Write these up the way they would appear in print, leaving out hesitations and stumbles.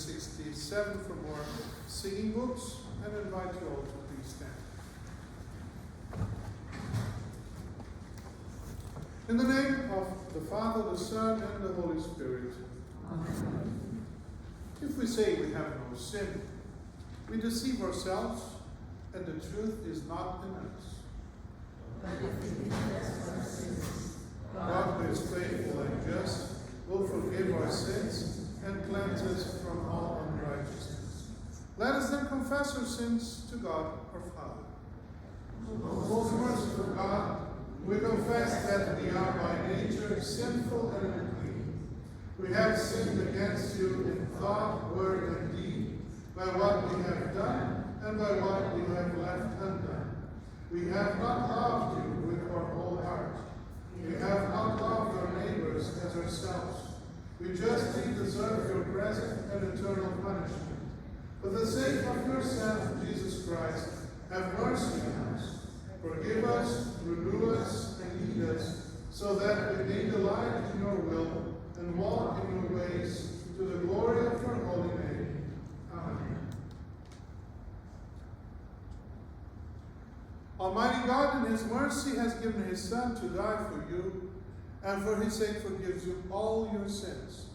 367 for more singing books, and invite you all to please stand. In the name of the Father, the Son, and the Holy Spirit. Amen. If we say we have no sin, we deceive ourselves, and the truth is not in us. But if we confess our sins, God, who is faithful and just, will forgive our sins and cleanse us from all unrighteousness. Let us then confess our sins to God our Father. Most merciful God, we confess that we are by nature sinful and unclean. We have sinned against you in thought, word, and deed, by what we have done and by what we have left undone. We have not loved you with our whole heart. We have not loved our neighbors as ourselves. We justly deserve your present and eternal punishment. For the sake of your Son, Jesus Christ, have mercy on us. Forgive us, renew us, and lead us, so that we may delight in your will and walk in your ways, to the glory of your holy name. Amen. Almighty God, in his mercy, has given his Son to die for you, and for his sake forgives you all your sins.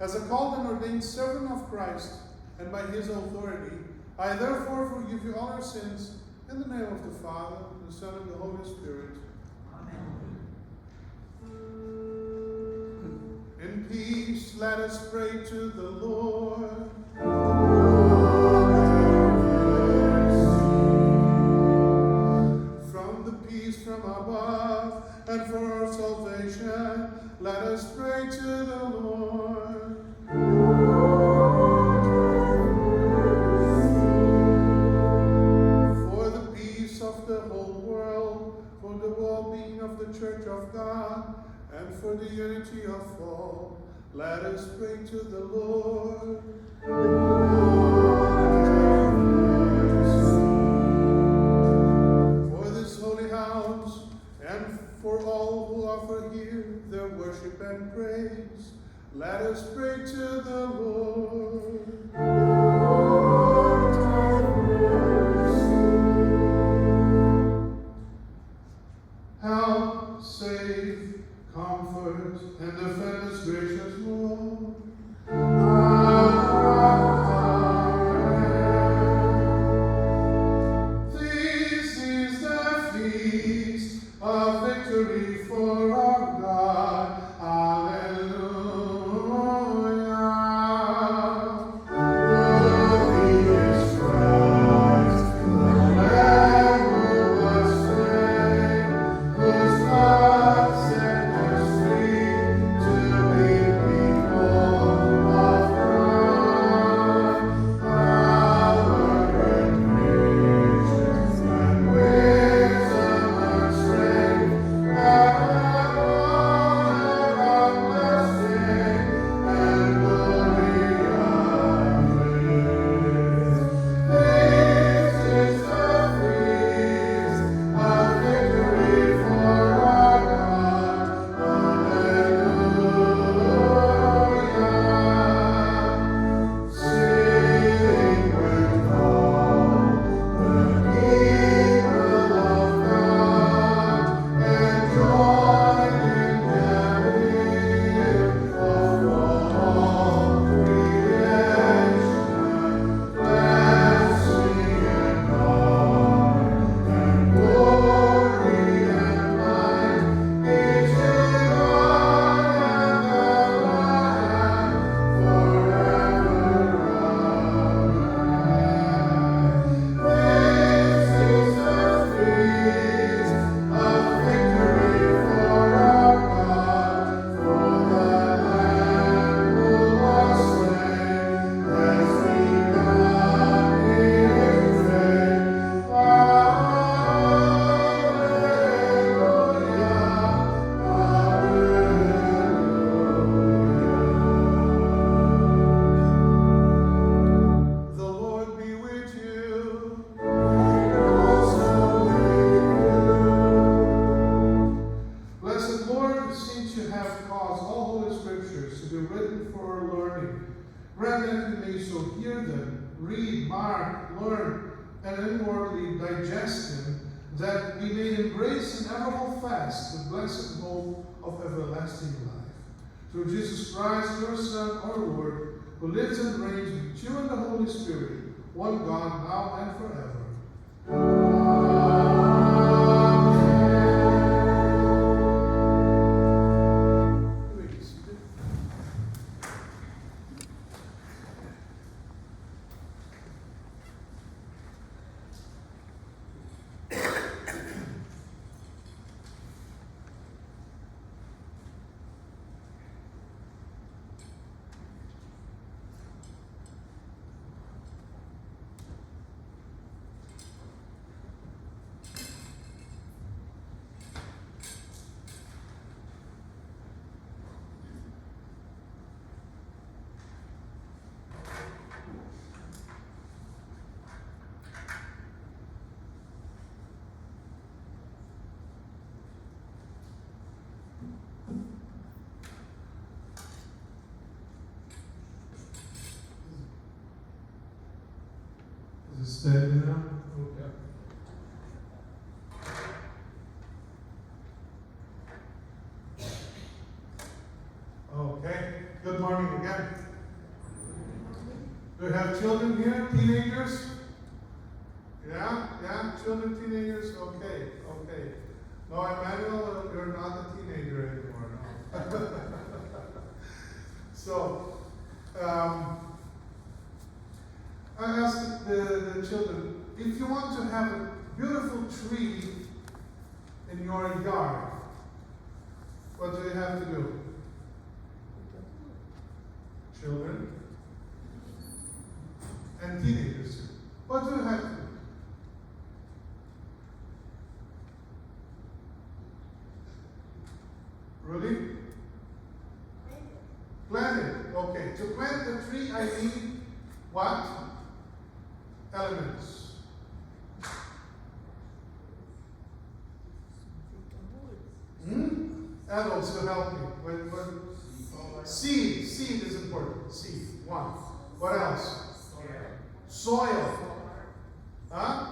As a called and ordained servant of Christ, and by his authority, I therefore forgive you all your sins, in the name of the Father, the Son, and the Holy Spirit. Amen. In peace, let us pray to the Lord. From the peace from above, and for our salvation, let us pray to the Lord. For the peace of the whole world, for the well-being of the Church of God, and for the unity of all, let us pray to the Lord. For this holy house, and for all who offer here their worship and praise, let us pray to the Lord. Help, save, comfort, and defend us, gracious Lord. Amen. This is the feast of victory for our God. Alleluia. Worthy is Christ, the Lamb who was slain, whose blood set us free to be people of God. Power and riches and wisdom and strength. shall hear them, read, mark, learn, and inwardly digest them, that we may embrace and ever hold fast the blessed hope of everlasting life. Through Jesus Christ, your Son, our Lord, who lives and reigns with you and the Holy Spirit, one God, now and forever. Is it steady now? Okay. Okay. Good morning again. Do we have children here? Teenagers? Yeah? Children, teenagers? Okay. No, Emmanuel, you're not a teenager anymore. No. So, I asked the children, if you want to have a beautiful tree in your yard, what do you have to do? Children and teenagers. What do you have to do? Really? Plant it. Okay. To plant a tree, I need what? Elements. Adults will help me. Seed. Seed is important. Seed. One. What else? Soil. Huh?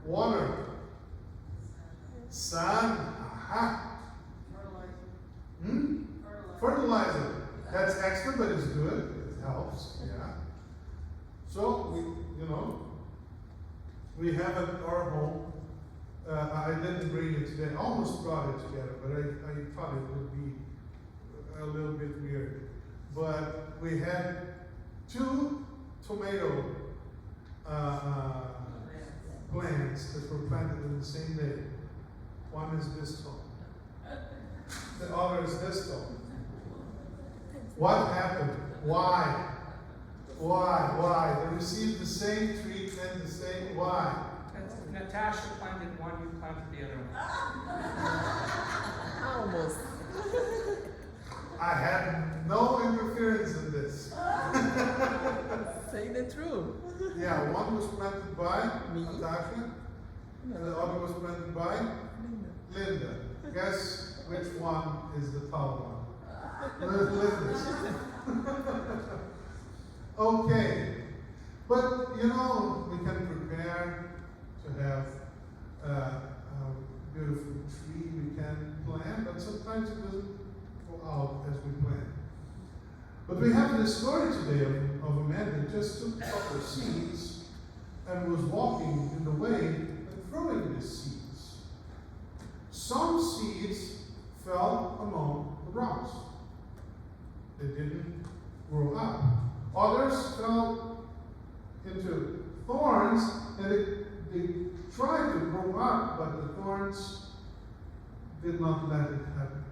Water. Sun. Aha. Fertilizer. That's extra, but it's good. It helps. Yeah. So we have at our home. I didn't bring it today. I almost brought it together, but I thought it would be a little bit weird. But we had 2 tomato plants that were planted in the same day. One is this tall. The other is this tall. What happened? Why? They received the same treatment, the same. Why? Natasha planted one, you planted the other one. Almost. I had no interference in this. Say the truth. Yeah, one was planted by Me? Natasha, and the other was planted by Linda. Guess which one is the tall one? Linda's. Okay, but we can prepare to have a beautiful tree we can plant, but sometimes it doesn't go out as we plan. But we have this story today of a man that just took a couple of seeds and was walking in the way and throwing these seeds. Some seeds fell among the rocks. They didn't grow up. Others fell into thorns, and they tried to grow up, but the thorns did not let it happen.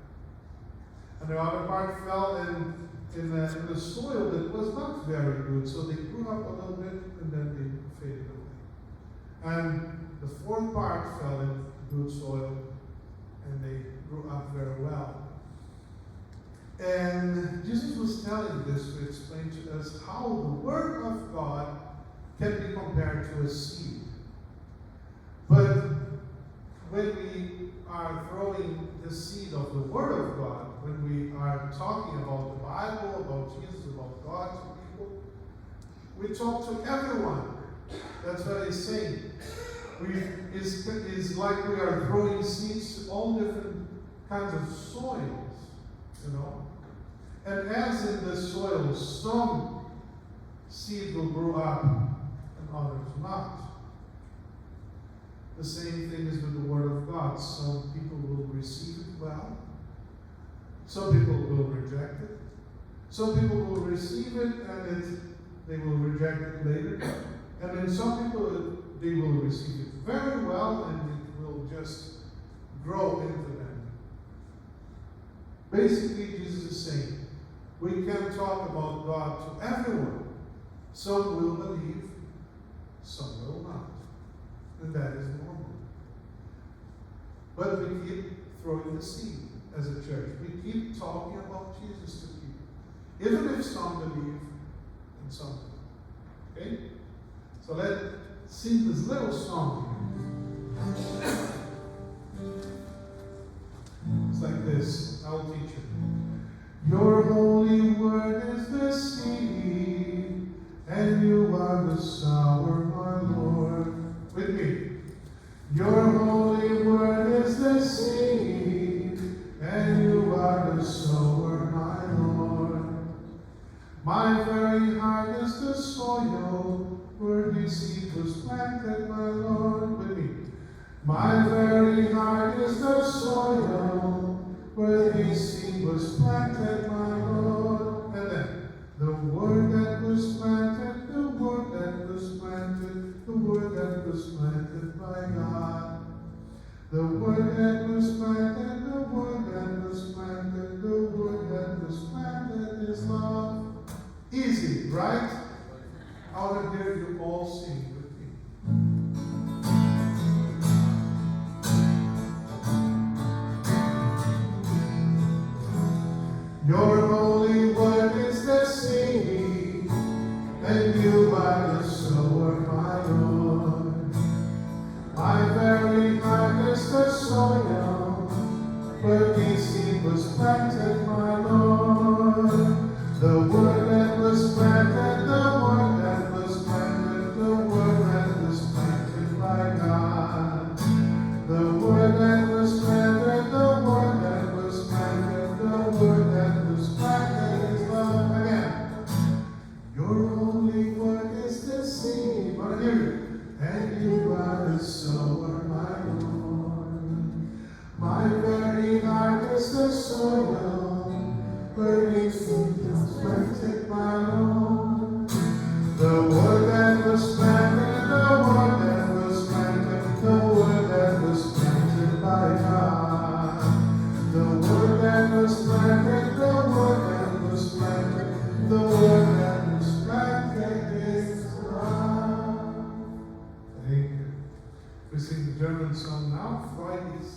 And the other part fell in the soil that was not very good, so they grew up a little bit and then they faded away. And the fourth part fell in good soil, and they grew up very well. And Jesus was telling this to explain to us how the Word of God can be compared to a seed. But when we are throwing the seed of the Word of God, when we are talking about the Bible, about Jesus, about God to people, We talk to everyone. That's what he's saying. It's like we are throwing seeds to all different kinds of soils, you know. And as in the soil, some seed will grow up and others not. The same thing is with the Word of God. Some people will receive it well. Some people will reject it. Some people will receive it and they will reject it later. And then some people, they will receive it very well and it will just grow into them. Basically, Jesus is saying, we can talk about God to everyone. Some will believe, some will not. And that is normal. But we keep throwing the seed as a church. We keep talking about Jesus to people. Even if some believe and some don't. Okay? So let's sing this little song. It's like this. I'll teach you. Your holy word is the seed, and you are the sower, my Lord. With me. Your holy word is the seed, and you are the sower, my Lord. My very heart is the soil where the seed was planted, my Lord. With me. My very heart is the soil where the seed was planted, my Lord. And then, the word that was planted, the word that was planted, the word that was planted by God. The word that was planted, the word that was planted, the word that was planted is love. Easy, right? I want to hear you all sing with me. Your holy word is the seed, and you are the sower, my Lord. My very heart is the soil where the seed was planted, my Lord. The word that was planted, the word that was planted, the word that was planted by God. The word that was planted, the word that was planted, the word that was planted is love. Again. Your holy word is the seed. Want to hear you? And you are the sower, my Lord. My very heart is the soil where the seed was planted, my Lord. The word that was planted, the word that was planted, the word that was planted by God. The word that was planted, the word that was planted, the word that was planted is love. Thank you. We sing the German song now, Fridays.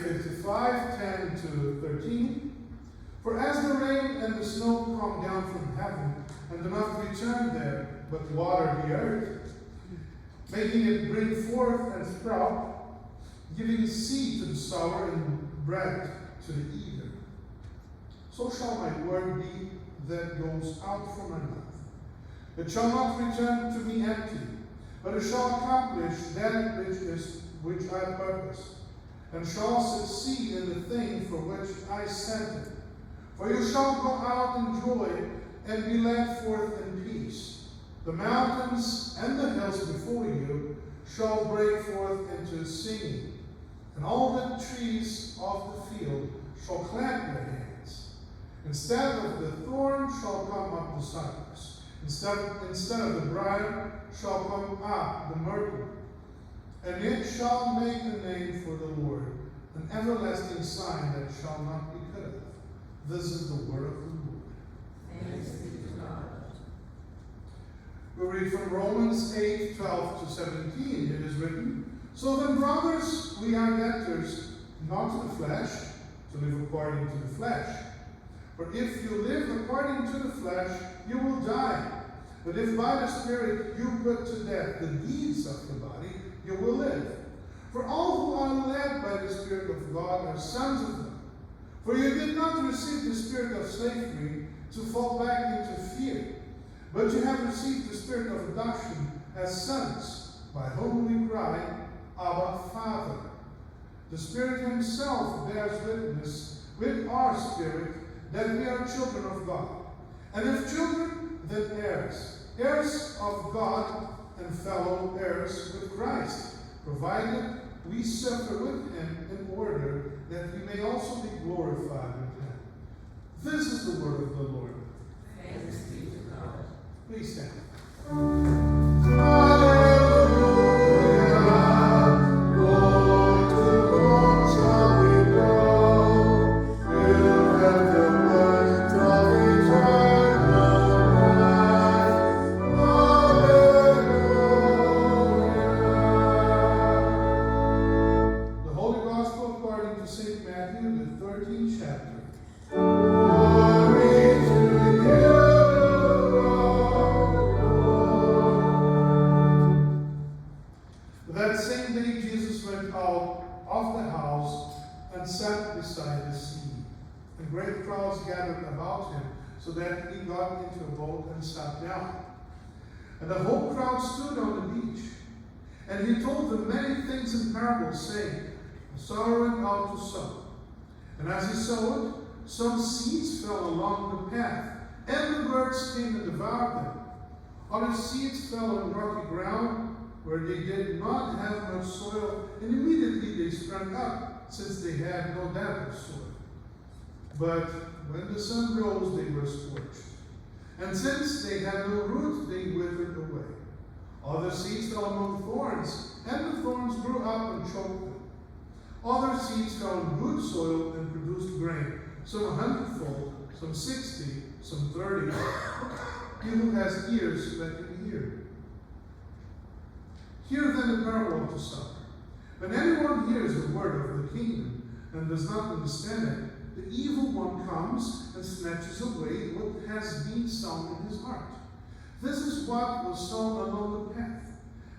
55, 10 to 13. For as the rain and the snow come down from heaven, and do not return there, but water the earth, making it bring forth and sprout, giving seed to the sower and bread to the eater, so shall my word be that goes out from my mouth. It shall not return to me empty, but it shall accomplish that which I purpose, and shall succeed in the thing for which I sent it. For you shall go out in joy and be led forth in peace. The mountains and the hills before you shall break forth into singing, and all the trees of the field shall clap their hands. Instead of the thorn shall come up the cypress. Instead of the briar shall come up the myrtle. And it shall make a name for the Lord, an everlasting sign that shall not be cut off. This is the word of the Lord. Thanks be to God. We read from Romans 8, 12 to 17. It is written, So then, brothers, we are debtors, not to the flesh, to live according to the flesh. For if you live according to the flesh, you will die. But if by the Spirit you put to death the deeds of the body, you will live. For all who are led by the Spirit of God are sons of God. For you did not receive the spirit of slavery to fall back into fear, but you have received the spirit of adoption as sons, by whom we cry, Abba, Father. The Spirit himself bears witness with our spirit that we are children of God. And if children, then heirs, heirs of God and fellow heirs with Christ, provided we suffer with him in order that we may also be glorified with him. This is the word of the Lord. Thanks be to God. Please stand. So that he got into a boat and sat down. And the whole crowd stood on the beach. And he told them many things in parables, saying, The sower went out to sow. And as he sowed, some seeds fell along the path, and the birds came and devoured them. Other seeds fell on rocky ground, where they did not have much soil, and immediately they sprang up, since they had no depth of soil. But when the sun rose, they were scorched. And since they had no root, they withered away. Other seeds fell among thorns, and the thorns grew up and choked them. Other seeds fell in good soil and produced grain, some 100-fold, some 60, some 30. He who has ears, let him hear. Hear then the parable of the sower. When anyone hears the word of the kingdom and does not understand it, the evil one comes and snatches away what has been sown in his heart. This is what was sown along the path.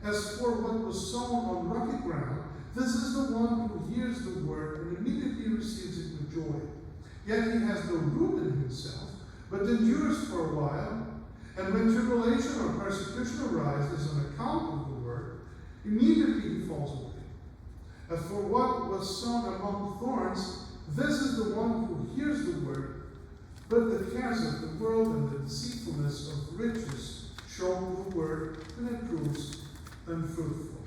As for what was sown on rocky ground, this is the one who hears the word and immediately receives it with joy. Yet he has no root in himself, but endures for a while. And when tribulation or persecution arises on account of the word, immediately he falls away. As for what was sown among thorns, this is the one who hears the word, but the cares of the world and the deceitfulness of riches choke the word, and it proves unfruitful.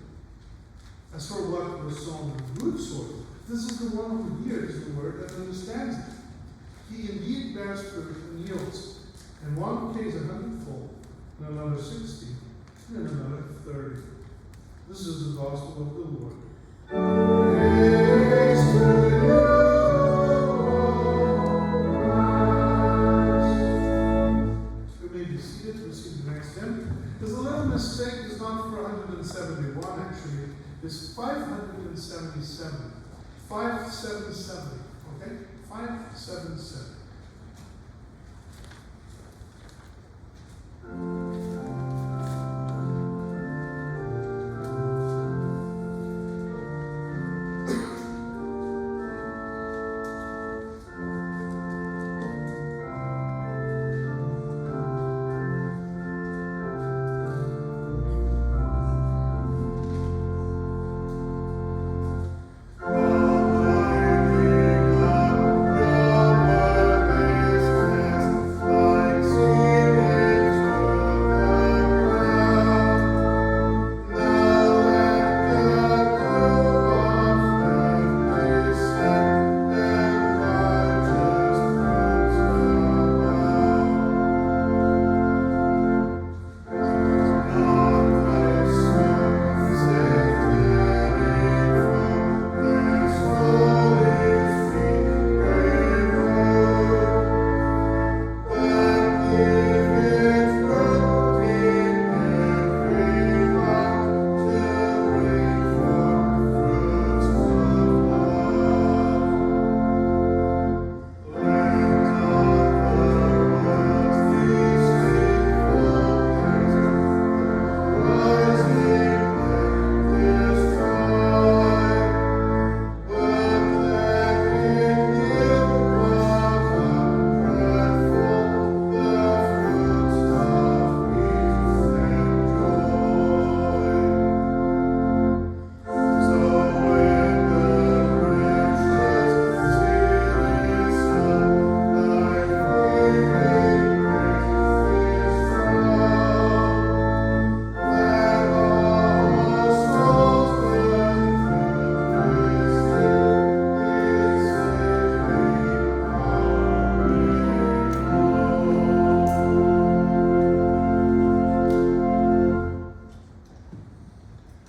As for what was sown in good soil, this is the one who hears the word and understands it. He indeed bears fruit and yields, in one case 100-fold, in another 60, and in another 30. This is the gospel of the Lord. Praise to you. There's a little mistake. It's not 471 actually. It's 577. 577 5770. Okay? 577.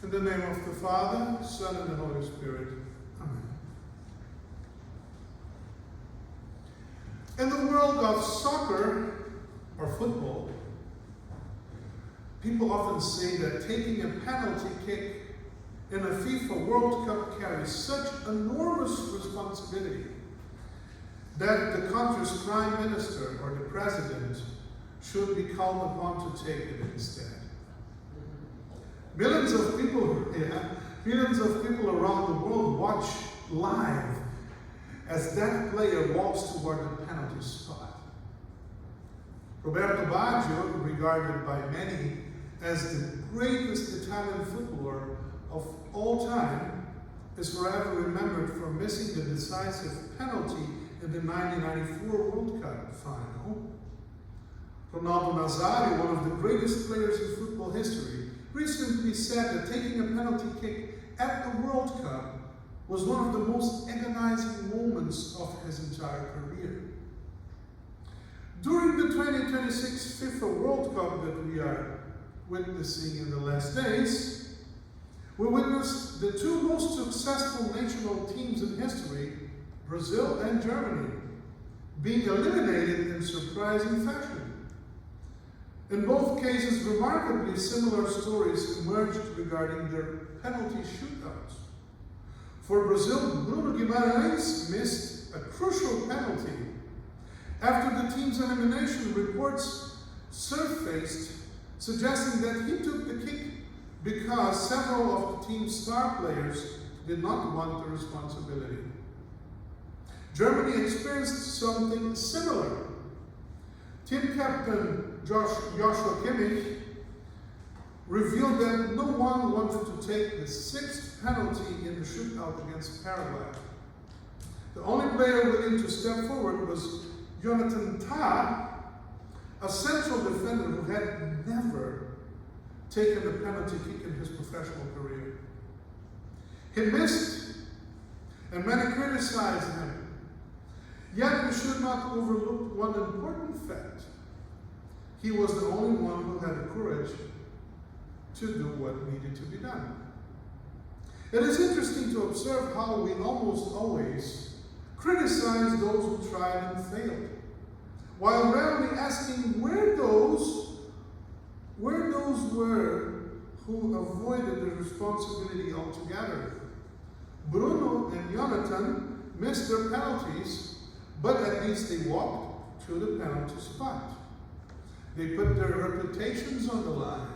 In the name of the Father, Son, and the Holy Spirit. Amen. In the world of soccer or football, people often say that taking a penalty kick in a FIFA World Cup carries such enormous responsibility that the country's prime minister or the president should be called upon to take it instead. Millions of people around the world watch live as that player walks toward the penalty spot. Roberto Baggio, regarded by many as the greatest Italian footballer of all time, is forever remembered for missing the decisive penalty in the 1994 World Cup final. Ronaldo Nazario, one of the greatest players in football history, recently said that taking a penalty kick at the World Cup was one of the most agonizing moments of his entire career. During the 2026 FIFA World Cup that we are witnessing in the last days, we witnessed the two most successful national teams in history, Brazil and Germany, being eliminated in surprising fashion. In both cases, remarkably similar stories emerged regarding their penalty shootouts. For Brazil, Bruno Guimarães missed a crucial penalty. After the team's elimination, reports surfaced suggesting that he took the kick because several of the team's star players did not want the responsibility. Germany experienced something similar. Team captain Joshua Kimmich revealed that no one wanted to take the sixth penalty in the shootout against Paraguay. The only player willing to step forward was Jonathan Tah, a central defender who had never taken a penalty kick in his professional career. He missed, and many criticized him. Yet we should not overlook one important fact. He was the only one who had the courage to do what needed to be done. It is interesting to observe how we almost always criticize those who tried and failed, while rarely asking where those were who avoided the responsibility altogether. Bruno and Jonathan missed their penalties, but at least they walked to the penalty spot. They put their reputations on the line.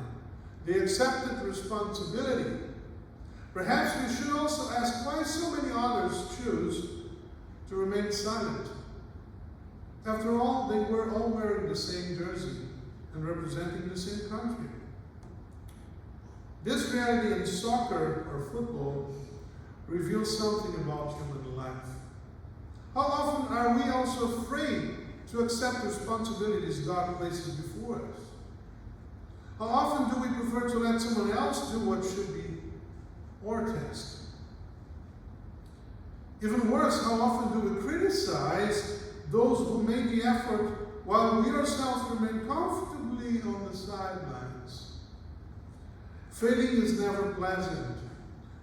They accepted responsibility. Perhaps we should also ask why so many others choose to remain silent. After all, they were all wearing the same jersey and representing the same country. This reality in soccer or football reveals something about human life. How often are we also afraid to accept responsibilities God places before us? How often do we prefer to let someone else do what should be our task? Even worse, how often do we criticize those who made the effort while we ourselves remain comfortably on the sidelines? Failing is never pleasant,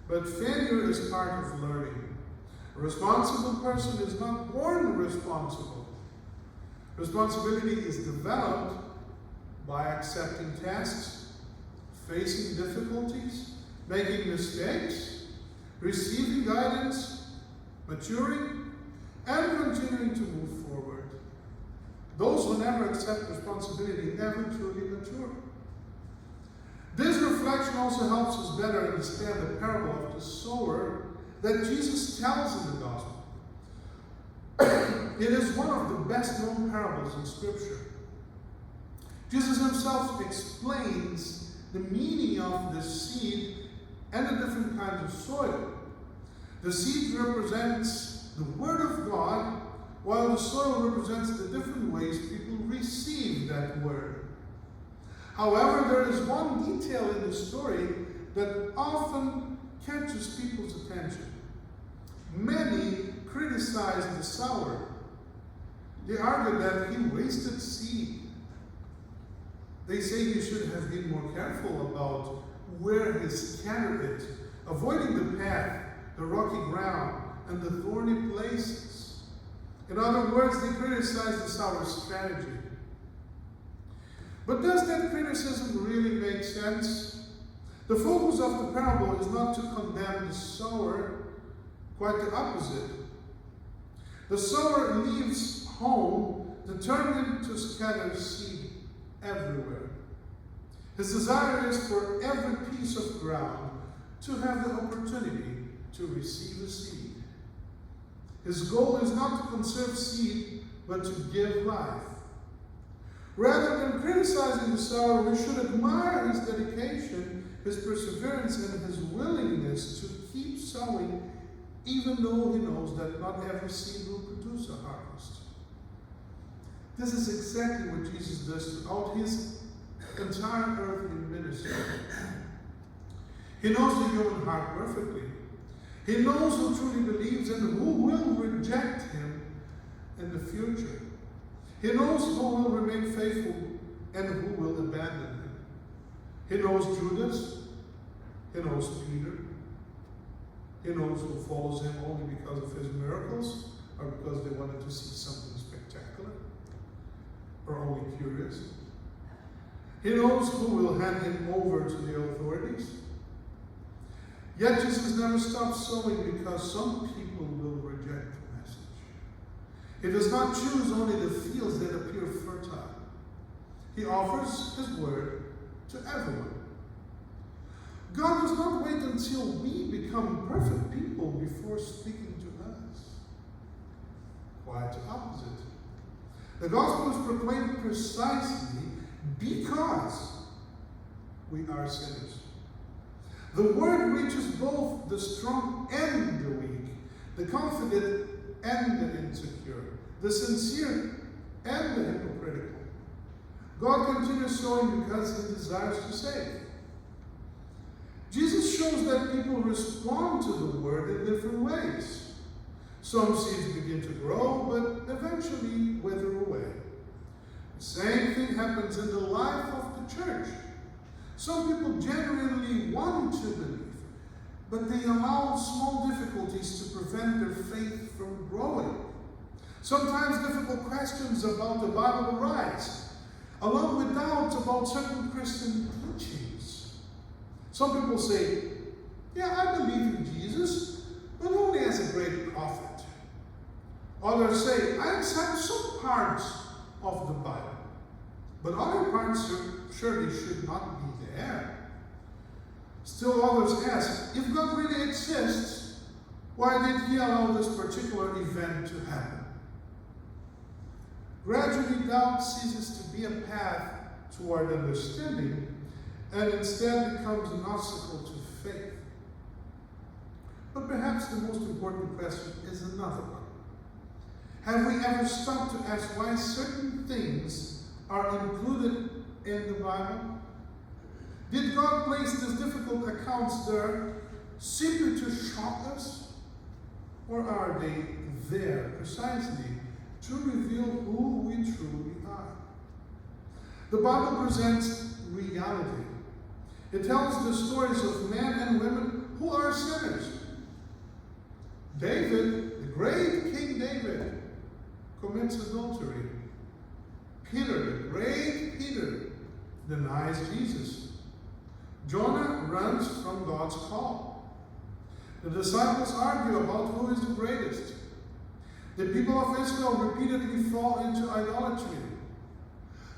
but failure is part of learning. A responsible person is not born responsible. Responsibility is developed by accepting tasks, facing difficulties, making mistakes, receiving guidance, maturing, and continuing to move forward. Those who never accept responsibility never truly mature. This reflection also helps us better understand the parable of the sower that Jesus tells in the gospel. It is one of the best known parables in Scripture. Jesus himself explains the meaning of the seed and the different kinds of soil. The seed represents the Word of God, while the soil represents the different ways people receive that Word. However, there is one detail in the story that often catches people's attention. Many criticize the sower. They argue that he wasted seed. They say he should have been more careful about where he scattered it, avoiding the path, the rocky ground, and the thorny places. In other words, they criticize the sower's strategy. But does that criticism really make sense? The focus of the parable is not to condemn the sower, quite the opposite. The sower leaves home determined to scatter seed everywhere. His desire is for every piece of ground to have the opportunity to receive a seed. His goal is not to conserve seed, but to give life. Rather than criticizing the sower, we should admire his dedication, his perseverance, and his willingness to keep sowing, even though he knows that not every seed will produce a harvest. This is exactly what Jesus does throughout his entire earthly ministry. He knows the human heart perfectly. He knows who truly believes and who will reject him in the future. He knows who will remain faithful and who will abandon him. He knows Judas. He knows Peter. He knows who follows him only because of his miracles or because they wanted to see something spectacular or only curious. He knows who will hand him over to the authorities. Yet Jesus never stops sowing because some people will reject the message. He does not choose only the fields that appear fertile. He offers his word to everyone. God does not wait until we become perfect people before speaking to us. Quite the opposite. The gospel is proclaimed precisely because we are sinners. The word reaches both the strong and the weak, the confident and the insecure, the sincere and the hypocritical. God continues sowing because he desires to save. Jesus shows that people respond to the word in different ways. Some seeds begin to grow, but eventually wither away. The same thing happens in the life of the church. Some people genuinely want to believe, but they allow small difficulties to prevent their faith from growing. Sometimes difficult questions about the Bible arise, along with doubts about certain Christian teachings. Some people say, yeah, I believe in Jesus, but only as a great prophet. Others say, I accept some parts of the Bible, but other parts surely should not be there. Still others ask, if God really exists, why did he allow this particular event to happen? Gradually, doubt ceases to be a path toward understanding and instead becomes an obstacle to faith. But perhaps the most important question is another one. Have we ever stopped to ask why certain things are included in the Bible? Did God place these difficult accounts there simply to shock us? Or are they there precisely to reveal who we truly are? The Bible presents reality. It tells the stories of men and women who are sinners. David, the great King David, commits adultery. Peter, the great Peter, denies Jesus. Jonah runs from God's call. The disciples argue about who is the greatest. The people of Israel repeatedly fall into idolatry.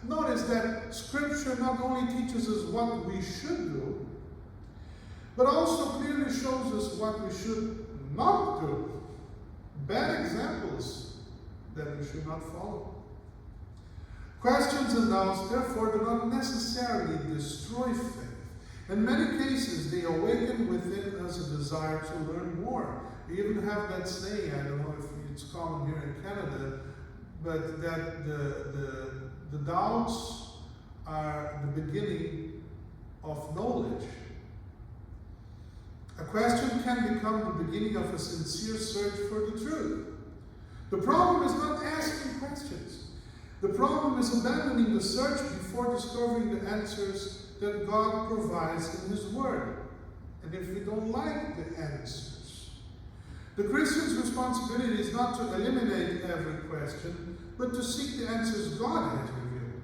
Notice that Scripture not only teaches us what we should do, but also clearly shows us what we should not do. Bad examples that we should not follow. Questions and doubts, therefore, do not necessarily destroy faith. In many cases, they awaken within us a desire to learn more. We even have that saying, I don't know if it's common here in Canada, but that the doubts are the beginning of knowledge. A question can become the beginning of a sincere search for the truth. The problem is not asking questions. The problem is abandoning the search before discovering the answers that God provides in His Word. And if we don't like the answers, the Christian's responsibility is not to eliminate every question, but to seek the answers God has revealed.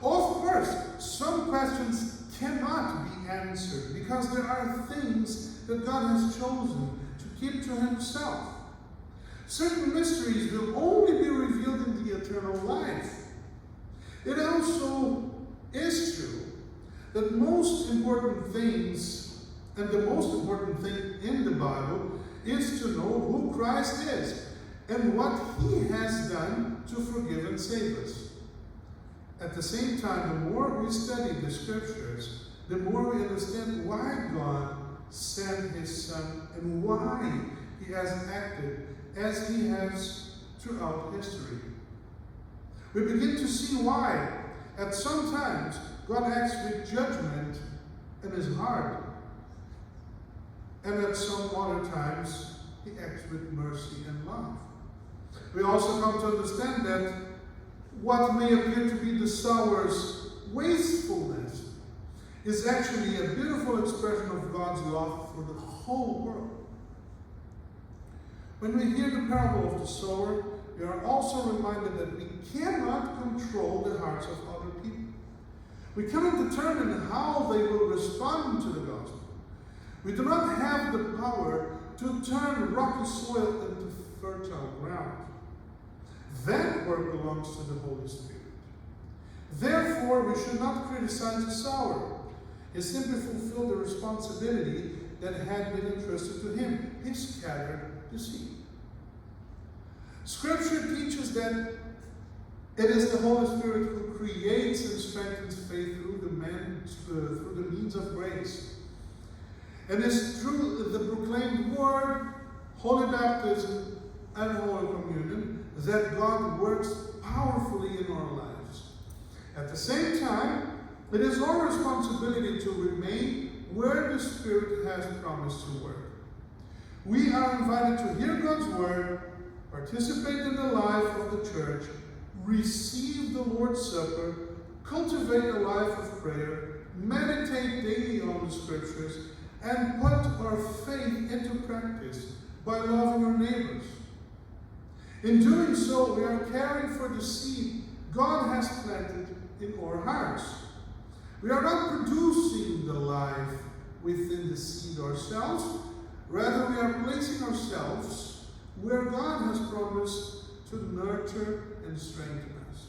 Of course, some questions cannot be answered because there are things that God has chosen to keep to Himself. Certain mysteries will only be revealed in the eternal life. It also is true that most important things, and the most important thing in the Bible, is to know who Christ is and what He has done to forgive and save us. At the same time, the more we study the Scriptures, the more we understand why God sent His Son and why He has acted as He has throughout history. We begin to see why, at some times, God acts with judgment in His heart, and at some other times, He acts with mercy and love. We also come to understand that what may appear to be the sower's wastefulness is actually a beautiful expression of God's love for the whole world. When we hear the parable of the sower, we are also reminded that we cannot control the hearts of other people. We cannot determine how they will respond to the gospel. We do not have the power to turn rocky soil into fertile ground. That work belongs to the Holy Spirit. Therefore, we should not criticize the sower. He simply fulfilled the responsibility that had been entrusted to him. He scattered the seed. Scripture teaches that it is the Holy Spirit who creates and strengthens faith through the means of grace. And it's through the proclaimed word, holy baptism, and Holy Communion that God works powerfully in our lives. At the same time, it is our responsibility to remain where the Spirit has promised to work. We are invited to hear God's word, participate in the life of the church, receive the Lord's Supper, cultivate a life of prayer, meditate daily on the Scriptures, and put our faith into practice by loving our neighbors. In doing so, we are caring for the seed God has planted in our hearts. We are not producing the life within the seed ourselves. Rather, we are placing ourselves where God has promised to nurture and strengthen us.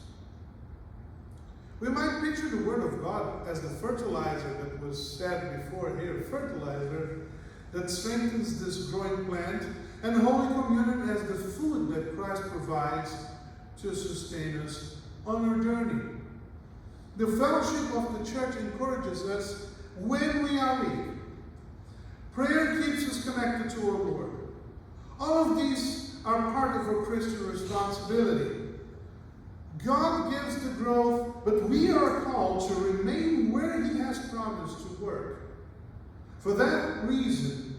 We might picture the Word of God as the fertilizer that was said before here, fertilizer that strengthens this growing plant, and Holy Communion as the food that Christ provides to sustain us on our journey. The fellowship of the church encourages us when we are weak. Prayer keeps us connected to our Lord. All of these are part of our Christian responsibility. God gives the growth, but we are called to remain where He has promised to work. For that reason,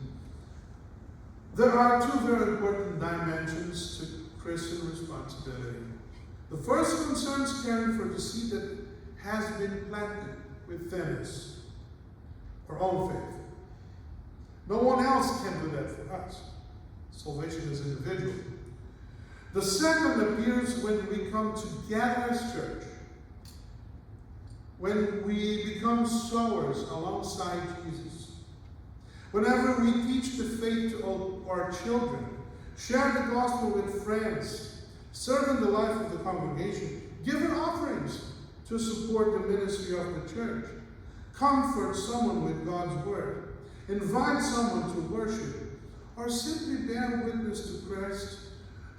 there are two very important dimensions to Christian responsibility. The first concerns caring for the seed that has been planted within us, our own faith. No one else can do that for us. Salvation is individual. The second appears when we come together as church, when we become sowers alongside Jesus. Whenever we teach the faith to our children, share the gospel with friends, serve in the life of the congregation, give offerings to support the ministry of the church, comfort someone with God's word, invite someone to worship, or simply bear witness to Christ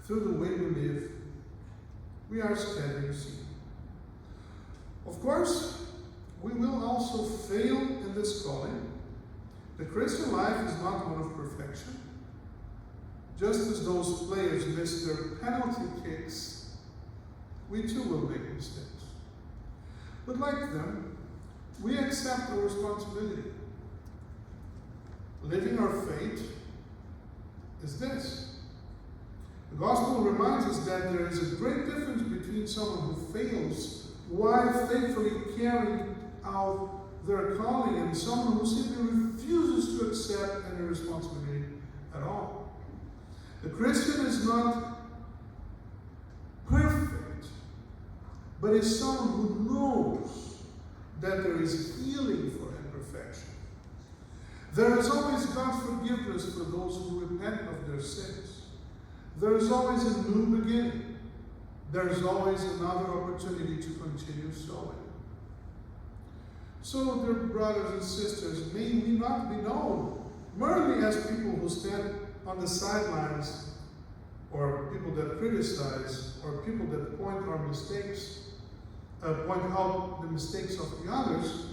through the way we live, we are scattering seed. Of course, we will also fail in this calling. The Christian life is not one of perfection. Just as those players miss their penalty kicks, we too will make mistakes. But like them, we accept our responsibility. Living our faith is this. The gospel reminds us that there is a great difference between someone who fails while faithfully carrying out their calling and someone who simply refuses to accept any responsibility at all. The Christian is not perfect, but is someone who knows that there is healing for imperfection. There is always God's forgiveness for those who repent of their sins. There is always a new beginning. There is always another opportunity to continue sowing. So, dear brothers and sisters, may we not be known merely as people who stand on the sidelines, or people that criticize, or people that point out the mistakes of the others.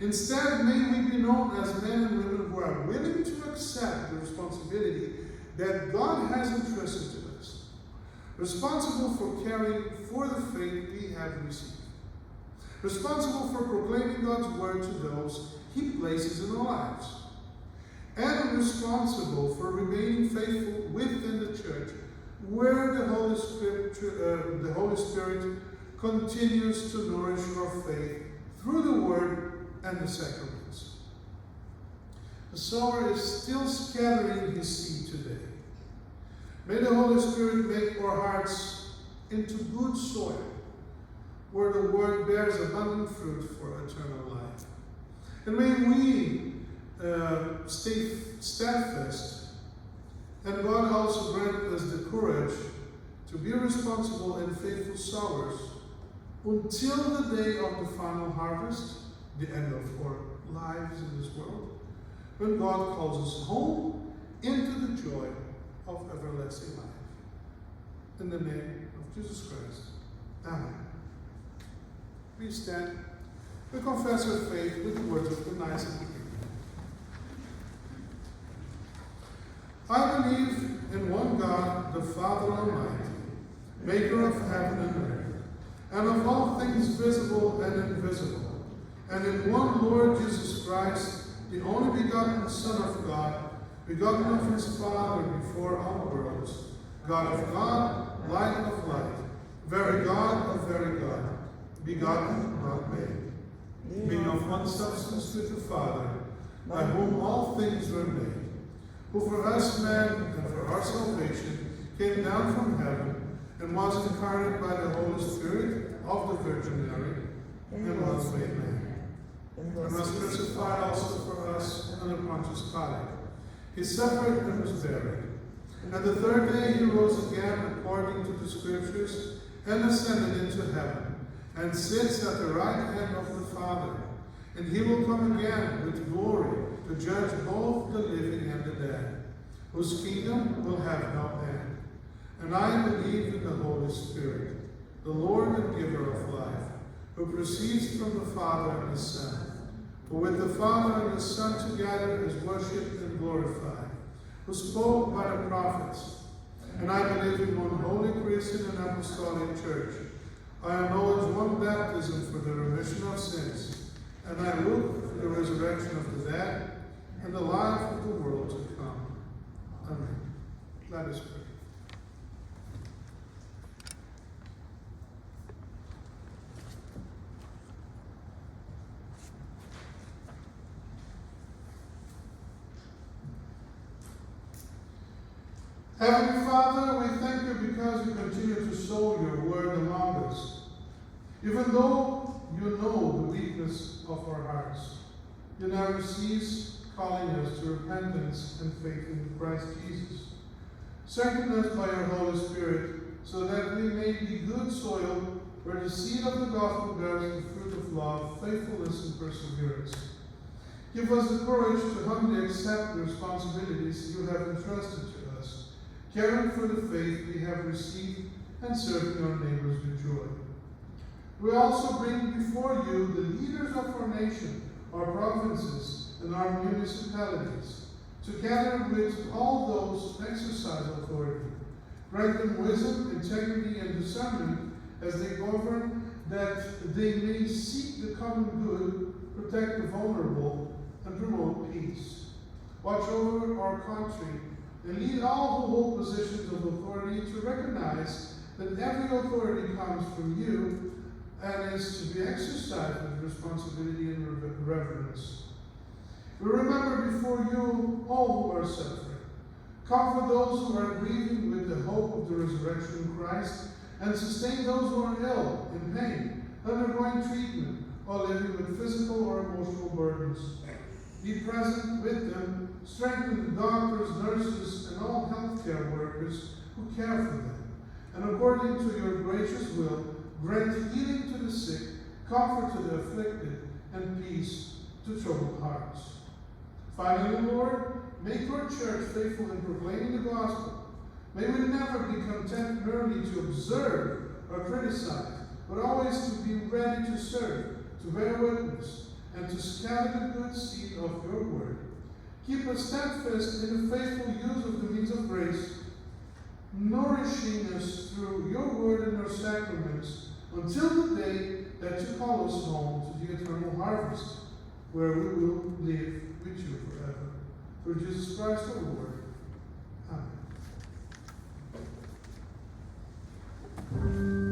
Instead, may we be known as men and women who are willing to accept the responsibility that God has entrusted to us, responsible for caring for the faith we have received, responsible for proclaiming God's word to those He places in our lives, and responsible for remaining faithful within the church, where the Holy Spirit continues to nourish our faith through the word and the sacraments. The sower is still scattering his seed today. May the Holy Spirit make our hearts into good soil, where the word bears abundant fruit for eternal life. And may we stay steadfast, and God also grant us the courage to be responsible and faithful sowers until the day of the final harvest, the end of our lives in this world, when God calls us home into the joy of everlasting life. In the name of Jesus Christ. Amen. Please stand. We confess our faith with the words of the Nicene Creed. I believe in one God, the Father Almighty, maker of heaven and earth, and of all things visible and invisible, and in one Lord Jesus Christ, the only begotten Son of God, begotten of His Father before all worlds, God of God, light of light, very God of very God, begotten, not made, being of one substance with the Father, by whom all things were made, who for us men and for our salvation came down from heaven, and was incarnate by the Holy Spirit of the Virgin Mary, and was made man, and was crucified also for us under Pontius Pilate. He suffered and was buried, And the third day he rose again according to the Scriptures, and ascended into heaven, and sits at the right hand of the Father. And he will come again with glory to judge both the living and the dead, whose kingdom will have no end. And I believe in the Holy Spirit, the Lord and giver of life, who proceeds from the Father and the Son, who with the Father and the Son together is worshipped and glorified, who spoke by the prophets. And I believe in one holy Christian and apostolic church. I acknowledge one baptism for the remission of sins, and I look for the resurrection of the dead and the life of the world to come. Amen. Let us pray. Heavenly Father, we thank you because you continue to sow your word among us. Even though you know the weakness of our hearts, you never cease calling us to repentance and faith in Christ Jesus. Strengthen us by your Holy Spirit so that we may be good soil where the seed of the gospel bears the fruit of love, faithfulness, and perseverance. Give us the courage to humbly accept the responsibilities you have entrusted to us, caring for the faith we have received and serving our neighbors with joy. We also bring before you the leaders of our nation, our provinces, and our municipalities, together with all those exercise authority. Grant them wisdom, integrity, and discernment as they govern, that they may seek the common good, protect the vulnerable, and promote peace. Watch over our country and lead all who hold positions of authority to recognize that every authority comes from you and is to be exercised with responsibility and reverence. We remember before you all who are suffering. Comfort those who are grieving with the hope of the resurrection of Christ, and sustain those who are ill, in pain, undergoing treatment, or living with physical or emotional burdens. Be present with them, strengthen the doctors, nurses, and all healthcare workers who care for them. And according to your gracious will, grant healing to the sick, comfort to the afflicted, and peace to troubled hearts. Finally, Lord, make your church faithful in proclaiming the gospel. May we never be content merely to observe or criticize, but always to be ready to serve, to bear witness, and to scatter the good seed of your word. Keep us steadfast in the faithful use of the means of grace, nourishing us through your word and your sacraments, until the day that you call us home to the eternal harvest, where we will live with you forever. Through Jesus Christ our Lord. Amen.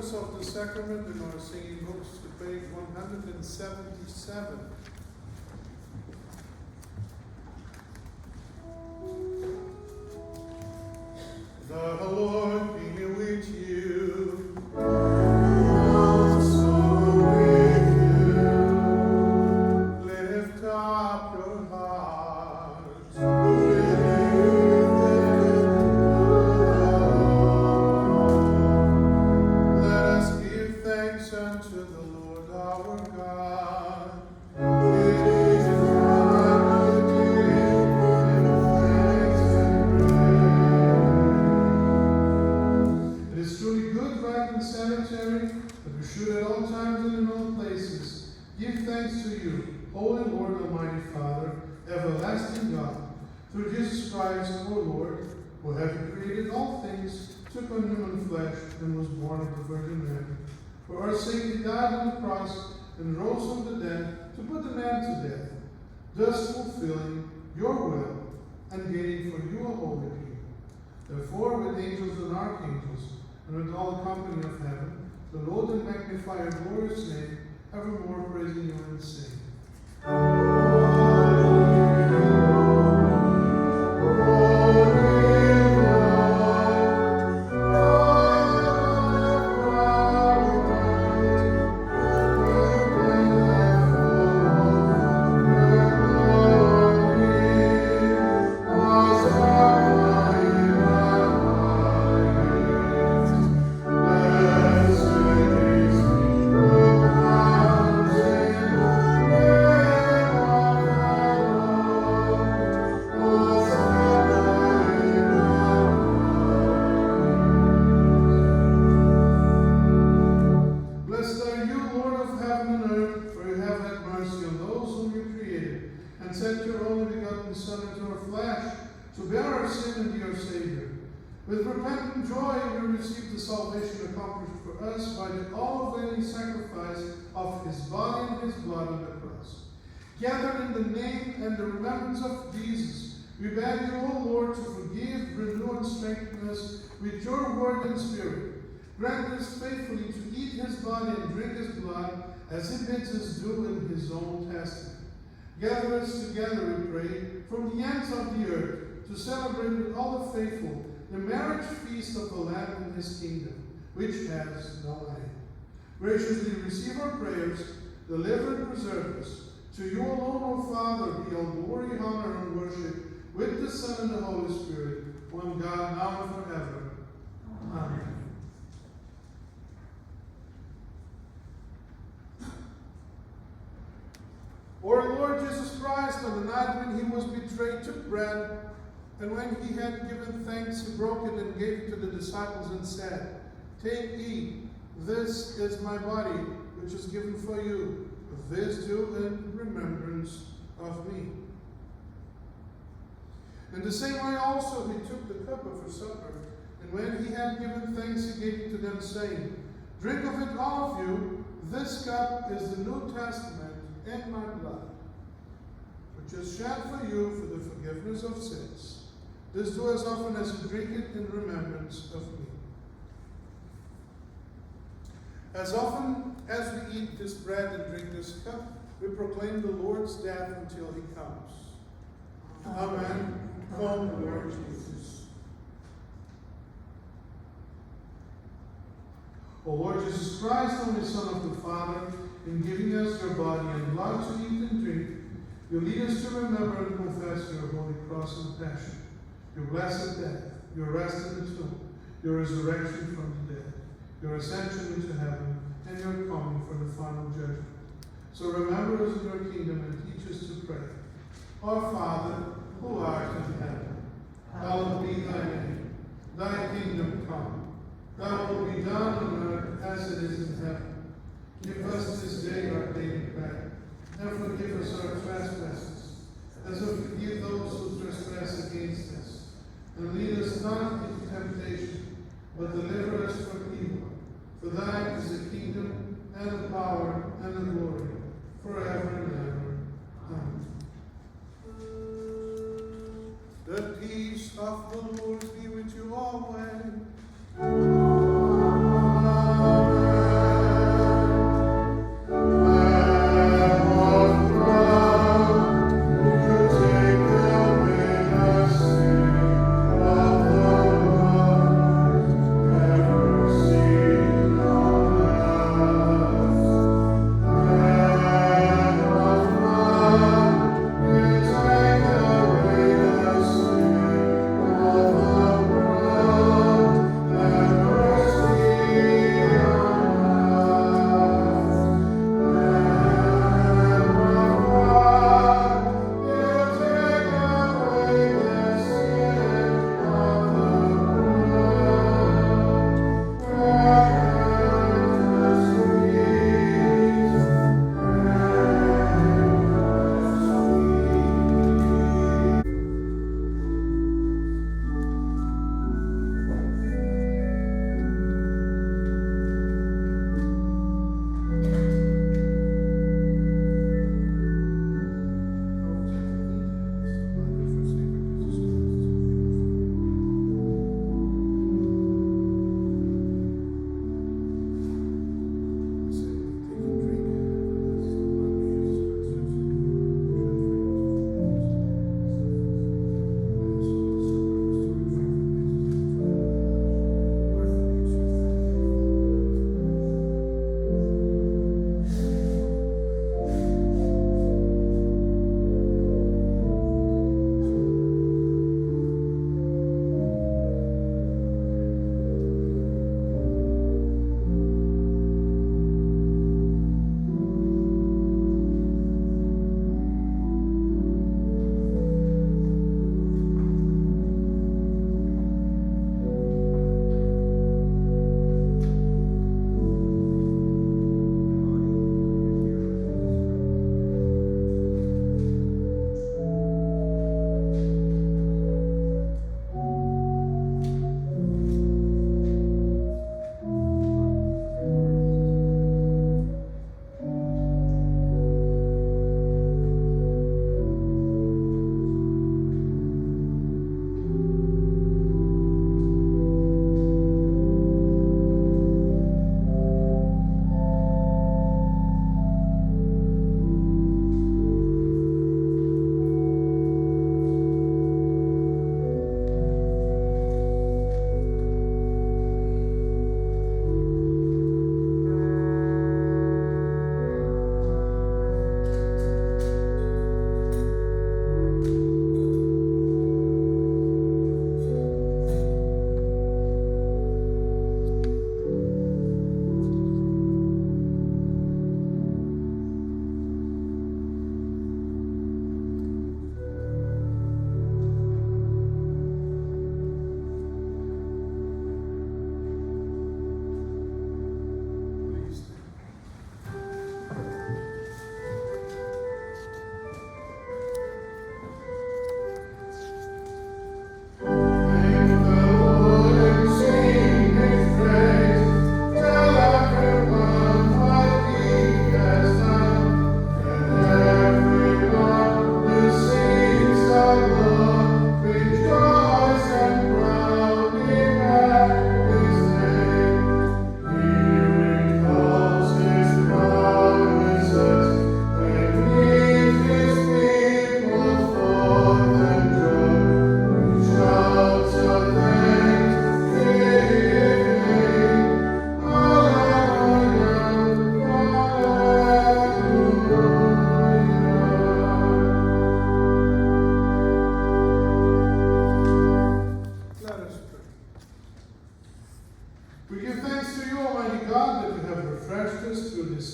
Office of the Sacrament in our singing books to page 177. The Lord be with you. Also with you. Lift up your hearts. Let us give thanks unto the Lord our God. It is right to give Him thanks and praise. It is truly good, right, and sanitary that we should at all times and in all places give thanks to you, Holy Lord, Almighty Father, everlasting God, through Jesus Christ, our Lord, who having created all things, took on human flesh and was born of the Virgin Mary. For our sake he died on the cross and rose from the dead to put the man to death, thus fulfilling your will and gaining for you a holy king. Therefore, with angels and archangels, and with all the company of heaven, the Lord and magnify your glorious name, evermore praising you and saying, Blessed are you, Lord of heaven and earth, for you have had mercy on those whom you created, and sent your only begotten Son into our flesh, to bear our sin and be our Savior. With repentant joy we receive the salvation accomplished for us by the all-availing sacrifice of his body and his blood on the cross. Gathered in the name and the remembrance of Jesus, we beg you, O Lord, to forgive, renew, and strengthen us with your word and spirit. Grant us faithfully to eat his body and drink his blood, as he bids us do in his own testament. Gather us together, we pray, from the ends of the earth, to celebrate with all the faithful the marriage feast of the Lamb in his kingdom, which has no end. Graciously receive our prayers, deliver and preserve us. To you alone, O Father, be all glory, honor, and worship, with the Son and the Holy Spirit, one God, now and forever. Amen. Our Lord Jesus Christ, on the night when he was betrayed, took bread, and when he had given thanks, he broke it and gave it to the disciples and said, "Take, eat, this is my body, which is given for you. This do in remembrance of me." In the same way also he took the cup for supper, and when he had given thanks, he gave it to them, saying, "Drink of it, all of you. This cup is the New Testament in my blood, which is shed for you for the forgiveness of sins. This do as often as you drink it in remembrance of me." As often as we eat this bread and drink this cup, we proclaim the Lord's death until he comes. Amen. Come, Lord Jesus. O Lord Jesus Christ, only Son of the Father, in giving us your body and blood to eat and drink, you lead us to remember and confess your holy cross and passion, your blessed death, your rest in the tomb, your resurrection from the dead, your ascension into heaven, and your coming for the final judgment. So remember us in your kingdom and teach us to pray. Our Father, who art in heaven, hallowed be thy name. Thy kingdom come. Thy will be done on earth as it is in heaven. Give us this day our daily bread, and forgive us our trespasses, as we forgive those who trespass against us. And lead us not into temptation, but deliver us from evil. For thine is the kingdom, and the power, and the glory, forever and ever. Amen. The peace of the Lord be with you always. Amen.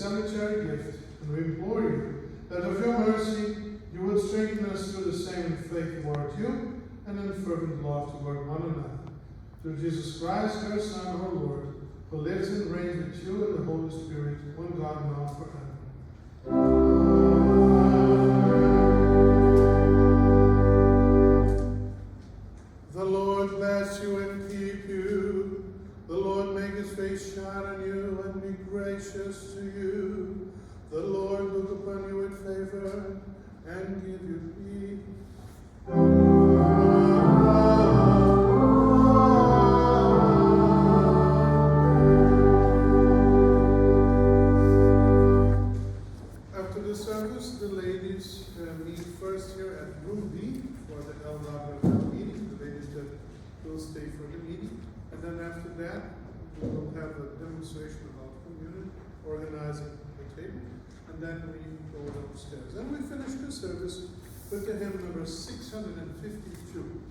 cemetery gift, and we implore you that of your mercy you would strengthen us through the same in faith toward you and in fervent love toward one another. Through Jesus Christ, your Son, our Lord, who lives and reigns with you in the Holy Spirit, one God, now and forever. The Lord bless you and keep you. The Lord make his face shine on you and be gracious to you. The Lord look upon you with favor and give you peace. After the service, the ladies meet first here at room B for the El Rabbah meeting, the ladies that will stay for the meeting. And then after that, we will have a demonstration about communion, organizing the table, and then we go downstairs. And we finish the service with the hymn number 652.